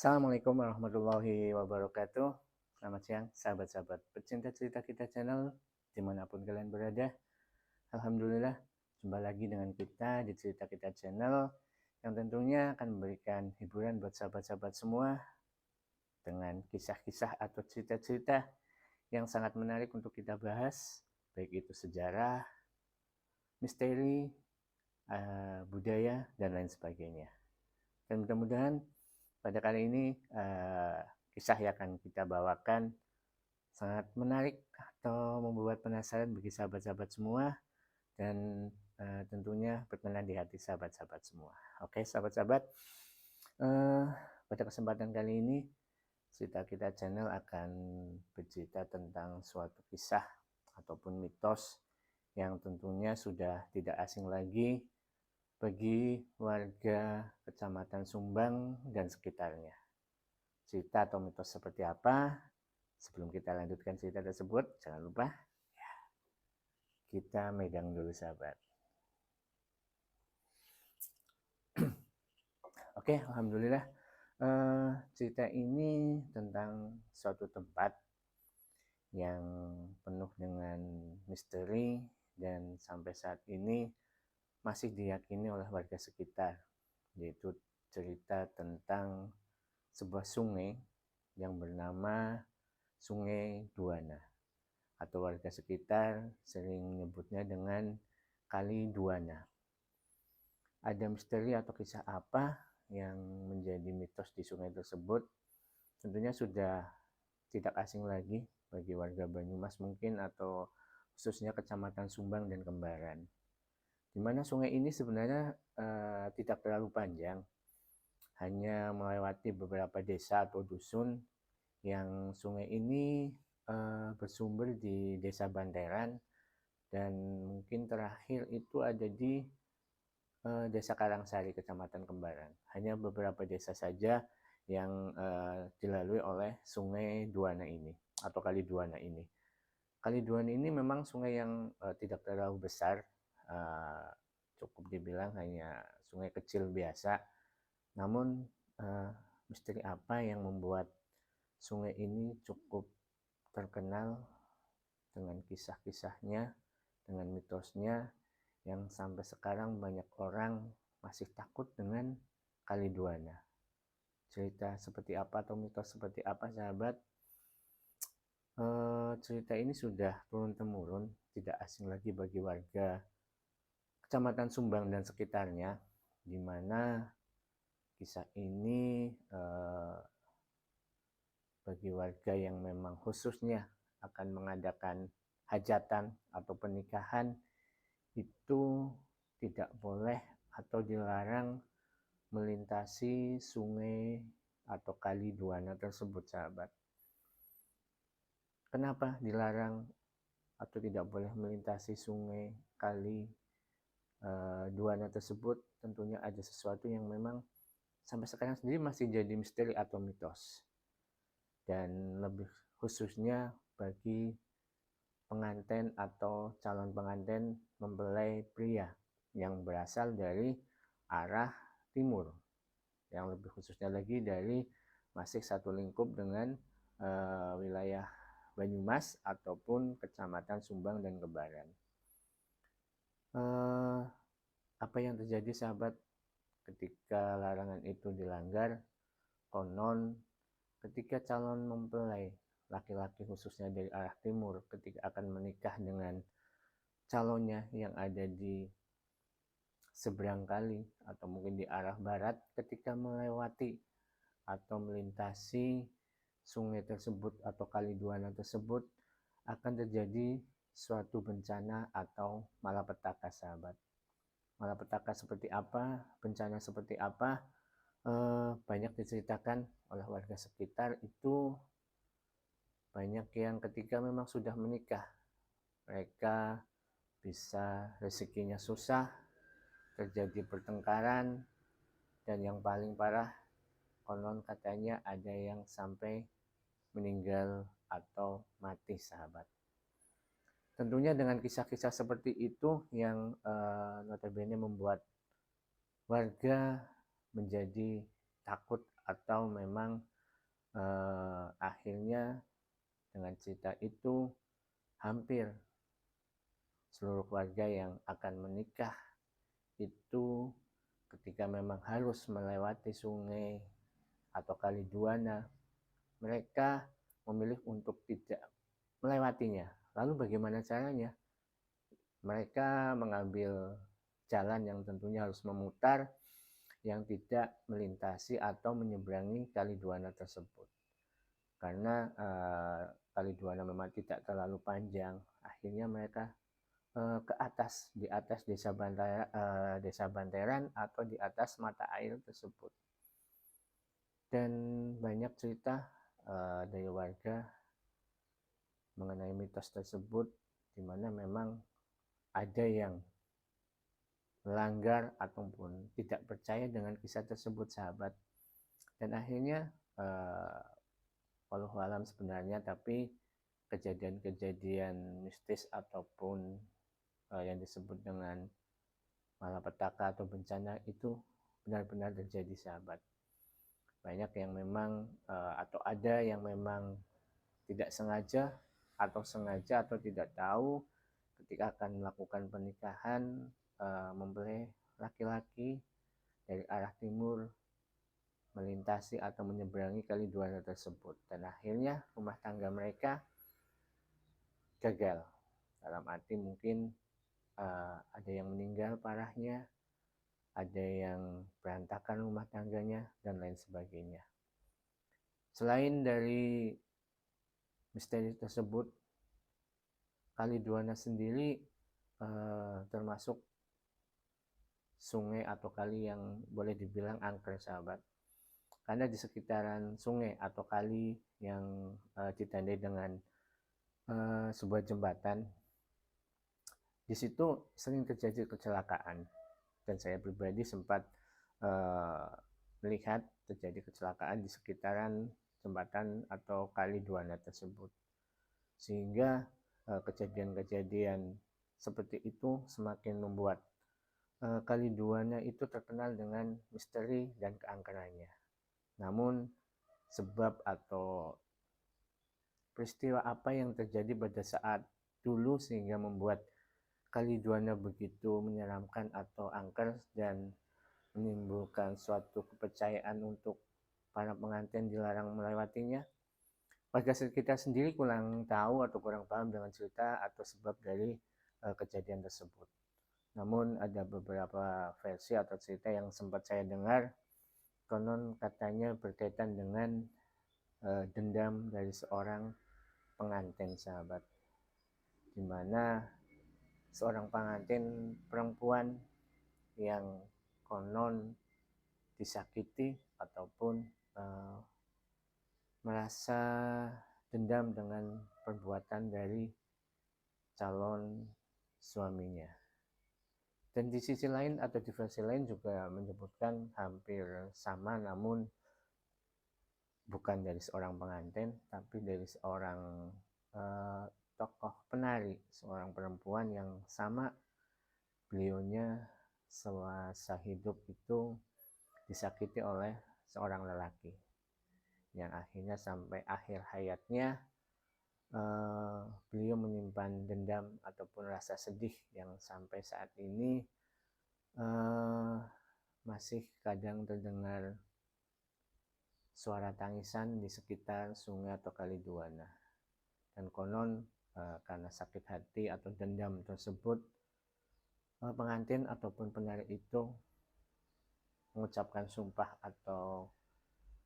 Assalamualaikum warahmatullahi wabarakatuh. Selamat siang sahabat-sahabat pecinta cerita kita channel dimanapun kalian berada. Alhamdulillah jumpa lagi dengan kita di cerita kita channel yang tentunya akan memberikan hiburan buat sahabat-sahabat semua dengan kisah-kisah atau cerita-cerita yang sangat menarik untuk kita bahas, baik itu sejarah, misteri, budaya, dan lain sebagainya. Dan mudah-mudahan pada kali ini kisah yang akan kita bawakan sangat menarik atau membuat penasaran bagi sahabat-sahabat semua dan tentunya berkenan di hati sahabat-sahabat semua. Oke sahabat-sahabat, pada kesempatan kali ini cerita kita channel akan bercerita tentang suatu kisah ataupun mitos yang tentunya sudah tidak asing lagi bagi warga Kecamatan Sumbang dan sekitarnya. Cerita atau mitos seperti apa? Sebelum kita lanjutkan cerita tersebut, jangan lupa kita megang dulu sahabat. Oke, alhamdulillah. Cerita ini tentang suatu tempat yang penuh dengan misteri dan sampai saat ini masih diyakini oleh warga sekitar, yaitu cerita tentang sebuah sungai yang bernama Sungai Duana, atau warga sekitar sering menyebutnya dengan Kali Duana. Ada misteri atau kisah apa yang menjadi mitos di sungai tersebut? Tentunya sudah tidak asing lagi bagi warga Banyumas mungkin, atau khususnya Kecamatan Sumbang dan Kembaran, di mana sungai ini sebenarnya tidak terlalu panjang, hanya melewati beberapa desa atau dusun, yang sungai ini bersumber di Desa Banteran dan mungkin terakhir itu ada di Desa Karangsari, Kecamatan Kembaran. Hanya beberapa desa saja yang dilalui oleh Sungai Duana ini atau Kali Duana ini. Kali Duana ini memang sungai yang tidak terlalu besar, cukup dibilang hanya sungai kecil biasa. Namun misteri apa yang membuat sungai ini cukup terkenal dengan kisah-kisahnya, dengan mitosnya, yang sampai sekarang banyak orang masih takut dengan Kali Duana. Cerita seperti apa atau mitos seperti apa sahabat? Cerita ini sudah turun-temurun, tidak asing lagi bagi warga Kecamatan Sumbang dan sekitarnya, di mana kisah ini bagi warga yang memang khususnya akan mengadakan hajatan atau pernikahan itu tidak boleh atau dilarang melintasi sungai atau Kali Duana tersebut sahabat. Kenapa dilarang atau tidak boleh melintasi sungai Kali Duana tersebut? Tentunya ada sesuatu yang memang sampai sekarang sendiri masih jadi misteri atau mitos, dan lebih khususnya bagi pengantin atau calon pengantin mempelai pria yang berasal dari arah timur, yang lebih khususnya lagi dari masih satu lingkup dengan wilayah Banyumas ataupun Kecamatan Sumbang dan Kembaran. Apa yang terjadi sahabat ketika larangan itu dilanggar? Konon ketika calon mempelai laki-laki khususnya dari arah timur ketika akan menikah dengan calonnya yang ada di seberang kali atau mungkin di arah barat, ketika melewati atau melintasi sungai tersebut atau Kali Duana tersebut, akan terjadi suatu bencana atau malapetaka sahabat. Malapetaka seperti apa, bencana seperti apa, banyak diceritakan oleh warga sekitar. Itu banyak yang ketika memang sudah menikah, mereka bisa rezekinya susah, terjadi pertengkaran, dan yang paling parah konon katanya ada yang sampai meninggal atau mati sahabat. Tentunya dengan kisah-kisah seperti itu yang notabene membuat warga menjadi takut atau memang akhirnya dengan cerita itu hampir seluruh keluarga yang akan menikah itu ketika memang harus melewati sungai atau kali Duana, mereka memilih untuk tidak melewatinya. Lalu bagaimana caranya? Mereka mengambil jalan yang tentunya harus memutar, yang tidak melintasi atau menyeberangi kali Duana tersebut. Karena kali Duana memang tidak terlalu panjang, akhirnya mereka ke atas, di atas desa Banteran atau di atas mata air tersebut. Dan banyak cerita dari warga mengenai mitos tersebut, di mana memang ada yang melanggar ataupun tidak percaya dengan kisah tersebut, sahabat. Dan akhirnya walau alam sebenarnya, tapi kejadian-kejadian mistis ataupun yang disebut dengan malapetaka atau bencana itu benar-benar terjadi, sahabat. Banyak yang memang atau ada yang memang tidak sengaja atau sengaja atau tidak tahu ketika akan melakukan pernikahan mempelai laki-laki dari arah timur melintasi atau menyeberangi kali Duana tersebut, dan akhirnya rumah tangga mereka gagal. Dalam arti mungkin ada yang meninggal parahnya, ada yang berantakan rumah tangganya, dan lain sebagainya. Selain dari misteri tersebut, kali Duana sendiri termasuk sungai atau kali yang boleh dibilang angker, sahabat. Karena di sekitaran sungai atau kali yang ditandai dengan sebuah jembatan, di situ sering terjadi kecelakaan. Dan saya pribadi sempat melihat terjadi kecelakaan di sekitaran jembatan atau kali Duana tersebut. Sehingga kejadian-kejadian seperti itu semakin membuat kali Duana itu terkenal dengan misteri dan keangkerannya. Namun sebab atau peristiwa apa yang terjadi pada saat dulu sehingga membuat kali Duana begitu menyeramkan atau angker dan menimbulkan suatu kepercayaan untuk para pengantin dilarang melewatinya, warga sekitar sendiri kurang tahu atau kurang paham dengan cerita atau sebab dari kejadian tersebut. Namun ada beberapa versi atau cerita yang sempat saya dengar, konon katanya berkaitan dengan dendam dari seorang pengantin, sahabat, di mana seorang pengantin perempuan yang konon disakiti ataupun merasa dendam dengan perbuatan dari calon suaminya. Dan di sisi lain atau di versi lain juga menyebutkan hampir sama, namun bukan dari seorang pengantin, tapi dari seorang tokoh penari, seorang perempuan yang sama beliaunya semasa hidup itu disakiti oleh seorang lelaki, yang akhirnya sampai akhir hayatnya beliau menyimpan dendam ataupun rasa sedih yang sampai saat ini masih kadang terdengar suara tangisan di sekitar sungai atau kali Duana. Dan konon karena sakit hati atau dendam tersebut, pengantin ataupun penari itu mengucapkan sumpah atau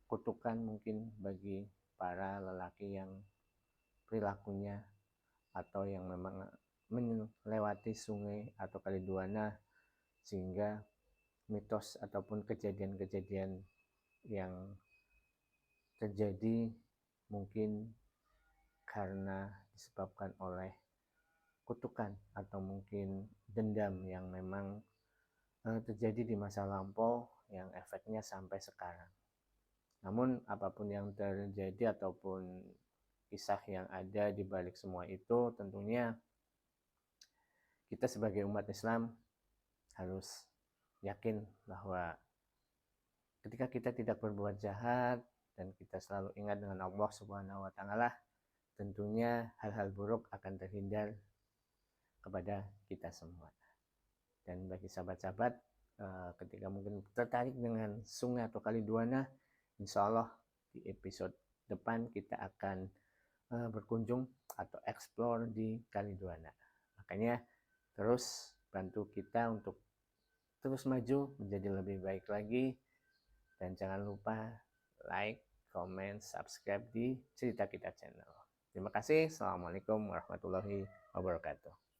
kutukan mungkin bagi para lelaki yang perilakunya atau yang memang melewati sungai atau kali Duana, sehingga mitos ataupun kejadian-kejadian yang terjadi mungkin karena disebabkan oleh kutukan atau mungkin dendam yang memang terjadi di masa lampau yang efeknya sampai sekarang. Namun apapun yang terjadi ataupun kisah yang ada di balik semua itu, tentunya kita sebagai umat Islam harus yakin bahwa ketika kita tidak berbuat jahat dan kita selalu ingat dengan Allah Subhanahu wa taala, tentunya hal-hal buruk akan terhindar kepada kita semua. Dan bagi sahabat-sahabat, ketika mungkin tertarik dengan sungai atau kali Duana, insya Allah di episode depan kita akan berkunjung atau explore di kali Duana. Makanya terus bantu kita untuk terus maju menjadi lebih baik lagi, dan jangan lupa like, comment, subscribe di Cerita Kita Channel. Terima kasih. Assalamualaikum warahmatullahi wabarakatuh.